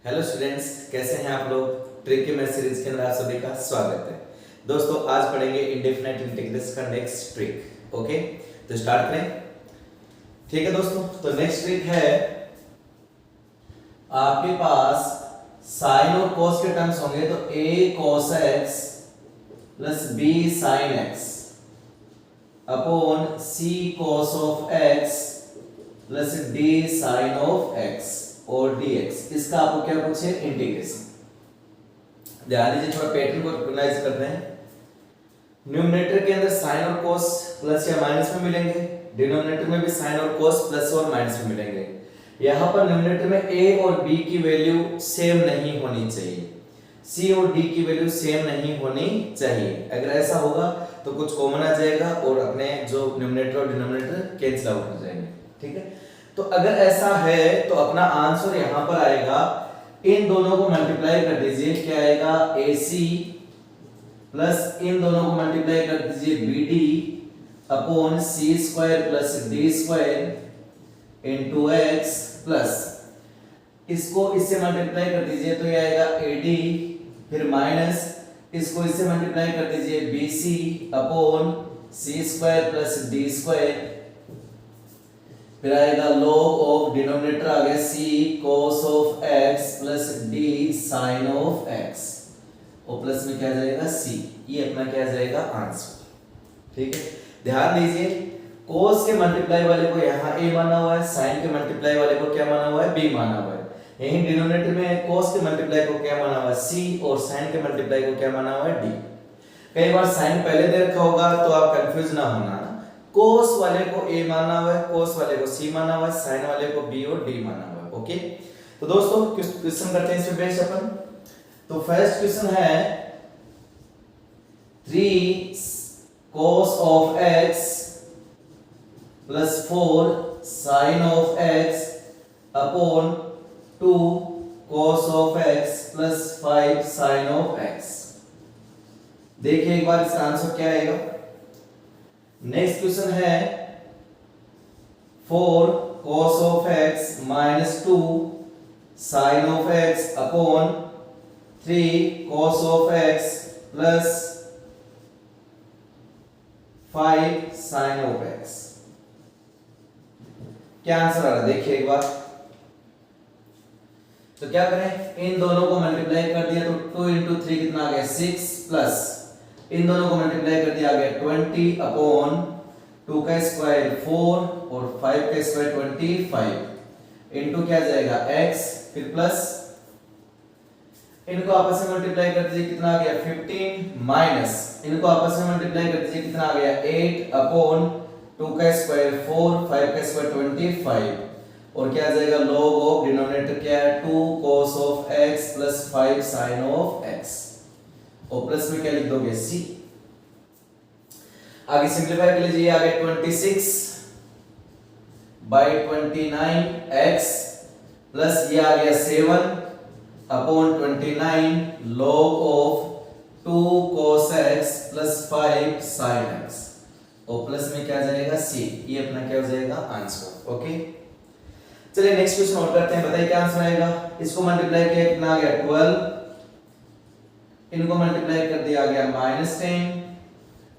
Hello students, कैसे हैं आप लोग। ट्रिक के मैथ सीरीज के अंदर आप सभी का स्वागत है। दोस्तों आज पढ़ेंगे इंडेफिनाइट इंटीग्रल्स का नेक्स्ट ट्रिक। ओके, तो स्टार्ट करें। ठीक है दोस्तों, तो नेक्स्ट ट्रिक है आपके पास साइन और कॉस के टर्म्स होंगे तो a cos x plus b sin x upon c cos of x plus d sin of x और dx। इसका आपको क्या पूछे? इंटीग्रेशन। ध्यान दीजिए, थोड़ा पैटर्न को रिकॉग्नाइज करते हैं। न्यूमरेटर के अंदर साइन और cos प्लस या माइनस में मिलेंगे, डिनोमिनेटर में भी साइन और cos प्लस और माइनस में मिलेंगे। यहां पर न्यूमरेटर में a और b की वैल्यू सेम नहीं होनी चाहिए, c और d की वैल्यू सेम नहीं होनी चाहिए। अगर ऐसा होगा तो कुछ कॉमन आ जाएगा और अपने जो न्यूमरेटर और डिनोमिनेटर कैंसिल आउट हो जाएंगे। ठीक है, तो अगर ऐसा है तो अपना आंसर यहां पर आएगा, इन दोनों को मल्टीप्लाई कर दीजिए, क्या आएगा? AC प्लस इन दोनों को मल्टीप्लाई कर दीजिए BD upon C square plus D square into x plus इसको इससे मल्टीप्लाई कर दीजिए तो ये आएगा AD, फिर माइनस इसको इससे मल्टीप्लाई कर दीजिए BC upon C square plus D square, फिर आएगा log ऑफ डिनोमिनेटर आ गया c cos of x plus d sin of x और प्लस में क्या जाएगा c। ये अपना क्या जाएगा? आंसर। ठीक है, ध्यान दीजिए, cos के मल्टीप्लाई वाले को यहाँ a माना हुआ है, sin के मल्टीप्लाई वाले को क्या माना हुआ है? b माना हुआ है। यहीं डिनोमिनेटर में cos के मल्टीप्लाई को क्या माना हुआ है? c और sin के मल्टीप्लाई को क्या माना हुआ है? d। कई बार sin पहले दे रखा होगा तो आप कंफ्यूज ना होना। cos वाले को a माना हुआ है, cos वाले को c माना हुआ है, sin वाले को b और d माना हुआ है। ओके, तो दोस्तों क्वेश्चन करते हैं इसमें बेस्ड अपन। तो फर्स्ट क्वेश्चन है 3 cos of x plus 4 sin of x upon 2 cos of x plus 5 sin of x। देखिए एक बार इसका आंसर क्या आएगा। नेक्स्ट क्वेश्चन है 4 cos of x minus 2 sin of x upon 3 cos of x plus 5 sin of x। क्या answer आ रहा है देखिए एक बार। तो क्या करें, इन दोनों को मल्टीप्लाई कर दिया तो 2 इंटू 3 कितना आ गया? 6 प्लस इन दोनों को मल्टीप्लाई कर दिया आ गया 20 अपॉन 2 का स्क्वायर 4 और 5 का स्क्वायर 25 इनटू क्या जाएगा? x, फिर प्लस इनको आपस में मल्टीप्लाई कर दीजिए, कितना आ गया? 15 माइनस इनको आपस में मल्टीप्लाई कर दीजिए, कितना आ गया? 8 अपॉन 2 का स्क्वायर 4, 5 का स्क्वायर 25 और क्या आ जाएगा? log ऑफ डिनोमिनेटर क्या है? 2 cos of x plus 5 sin of x और प्लस में क्या लिख दोगे? c। आगे सिंपलीफाई कर लीजिए, आगे 26 बाई 29x प्लस ये आ गया 7 upon 29 log of 2 cos x plus 5 sin x और प्लस में क्या जाएगा? c। ये अपना क्या हो जाएगा? आंसर। ओके, चलिए नेक्स्ट क्वेश्चन और करते हैं। बताइए क्या आंसर आएगा। इसको मल्टीप्लाई किया कितना आ गया? 12, इनको मल्टीप्लाई कर दिया गया -10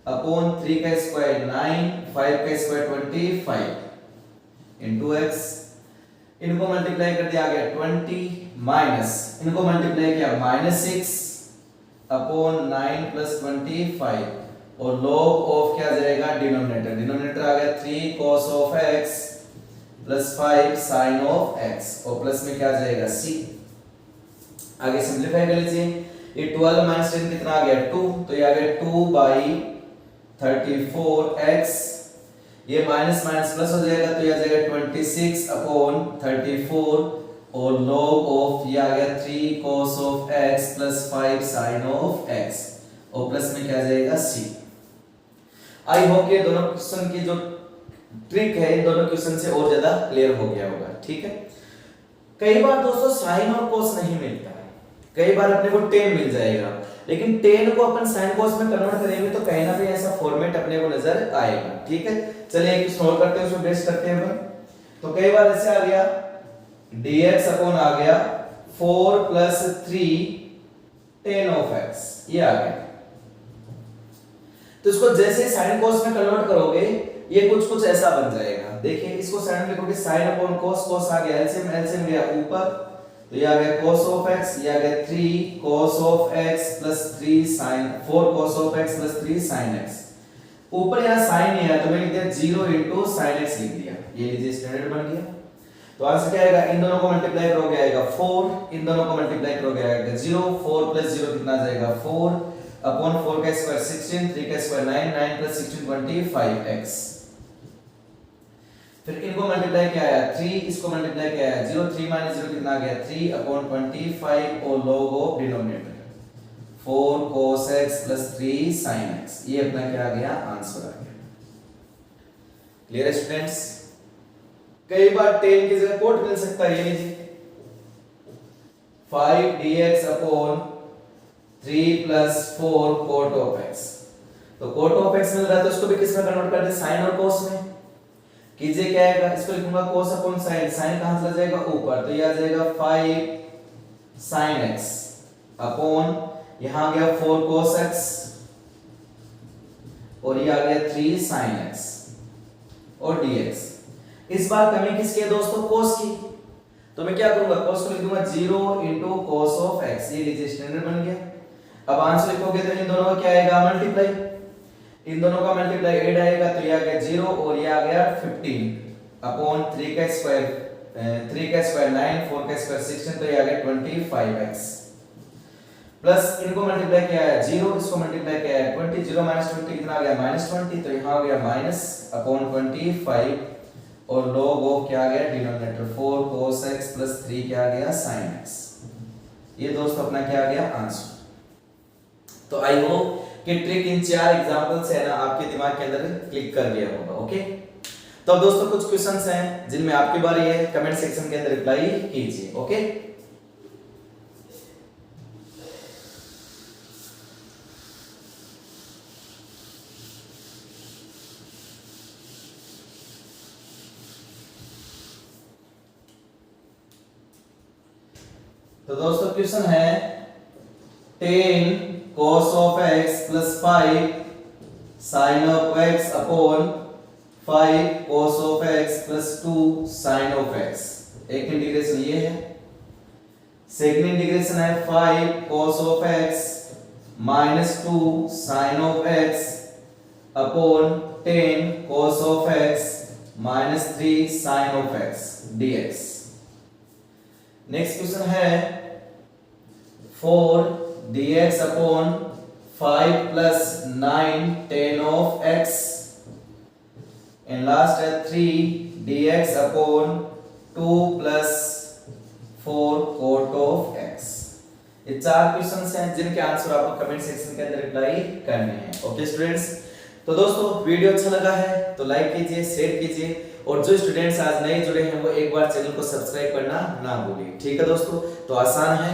अपॉन 3 का स्क्वायर 9, 5 का स्क्वायर 25 इनटू x, इनको मल्टीप्लाई कर दिया गया 20 माइनस इनको मल्टीप्लाई किया -6 अपॉन 9 प्लस 25 और log ऑफ क्या जाएगा? डिनोमिनेटर, डिनोमिनेटर आ गया 3 cos of x plus 5 sin of x और प्लस में क्या जाएगा? c। आगे सिंपलीफाई कर लीजिए, ये 12 माइनस 10 कितना आ गया? 2, तो ये आ गया 2 बाई 34x, ये माइनस माइनस प्लस हो जाएगा तो ये आ जाएगा 26 अपॉन 34 और log ऑफ ये आ गया 3 cos of x plus 5 sin of x और प्लस में क्या जाएगा? c। आई होप ये दोनों क्वेश्चन की जो ट्रिक है इन दोनों क्वेश्चन से और ज्यादा क्लियर हो गया होगा। ठीक है, कई बार दोस्तों साइन और cos नहीं मिलता है, कई बार अपने को tan मिल जाएगा, लेकिन tan को अपन sin cos में कन्वर्ट करेंगे तो कहीं ना कहीं ऐसा फॉर्मेट अपने को नजर आएगा। ठीक है, चलिए एक सॉल्व करते हैं, उसमें बेस्ट करते हैं अपन। तो कई बार ऐसे आ गया dx अपॉन आ गया 4 प्लस 3 tan of x, ये आ गया। तो इसको जैसे साइन कोस में कन्वर्ट करोगे ये कुछ कुछ ऐसा बन जाएगा। देखिए इसको साइन में लिखोगे साइन अपॉन कोस, कोस आ गया एलसीएम, एलसीएम गया ऊपर, तो ये आ गया cos ऑफ x, ये आ गया 3 cos of x plus 3 sin 4 cos of x plus 3 sin x। ऊपर यहां sin नहीं है तो मैं लिख दिया 0 into sin x लिख दिया, ये लीजिए स्टैंडर्ड बन गया। तो आंसर क्या आएगा, इन दोनों को मल्टीप्लाई करोगे आएगा 4, इन दोनों को मल्टीप्लाई करोगे आएगा 0, 4 प्लस 0 कितना आ जाएगा 4 अपॉन 4 का स्क्वायर 16, 3 का स्क्वायर 9, 9 प्लस 16 25x। फिर इनको मल्टीप्लाई किया आया 3, इसको मल्टीप्लाई किया आया 0, 3 माइनस 0 कितना आ गया 3 अपॉन 25 और log of denominator 4 cos x plus 3 sin x, ये अपना क्या आ गया आंसर आ गया। क्लियर है स्टूडेंट्स? कई बार tan की जगह कोट मिल सकता है, ये लीजिए 5 dx upon 3 plus 4 cot of x। तो cot ऑफ x मिल रहा है तो इसको भी किस में कन्वर्ट कर दे, sin और cos में कीजिए। क्या आएगा, इसको लिखूंगा cos अपॉन sin, sin कहां चला जाएगा ऊपर, तो ये आ जाएगा 5 sin x अपॉन यहां आ गया 4 cos x और ये आ गया 3 sin x और dx। इस बार कमी किसकी है दोस्तों, cos की, तो मैं क्या करूंगा cos को लिख दूंगा 0 into cos ऑफ x, ये लीजिए स्टैंडर्ड बन गया। अब आंसर लिखोगे तो इन दोनों का क्या आएगा मल्टीप्लाई, इन दोनों का मल्टीप्लाई 8 आएगा तो ये आ गया 0 और ये आ गया 15 अपॉन 3 का स्क्वायर 9, 4 का स्क्वायर 16, तो ये आ गया 25x प्लस इनको मल्टीप्लाई किया है 0, इसको मल्टीप्लाई किया है 20, 0 माइनस 20 कितना आ गया -20, तो यहां हो गया माइनस अपॉन 25 और log ऑफ क्या आ गया डिनोमिनेटर 4 cos x प्लस 3 क्या आ गया sin x। ये दोस्तों अपना क्या आ गया आंसर। तो आई होप कि ट्रिक इन 4 एग्जांपल से है ना आपके दिमाग के अंदर क्लिक कर गया होगा। ओके, तो अब दोस्तों कुछ क्वेश्चंस हैं जिनमें आपकी बारी है, कमेंट सेक्शन के अंदर रिप्लाई कीजिए। ओके, तो दोस्तों क्वेश्चन है 10 cos of x plus 5 sin of x upon 5 cos of x plus 2 sin of x। एक इंटीग्रेशन ये है, सेकंड इंटीग्रेशन है 5 cos of x minus 2 sin of x upon 10 cos of x minus 3 sin of x dx। Next question है 4 dx upon 5 plus 9 tan of x and last है 3 dx upon 2 plus 4 cot of x। ये 4 questions हैं जिनके answer आपको comment section के अंदर reply करने हैं। ओके स्टूडेंट्स, तो दोस्तों वीडियो अच्छा लगा है तो लाइक कीजिए, शेयर कीजिए और जो स्टूडेंट्स आज नए जुड़े हैं वो एक बार चैनल को सब्सक्राइब करना ना भूलिए। ठीक है दोस्तों, तो आसान है,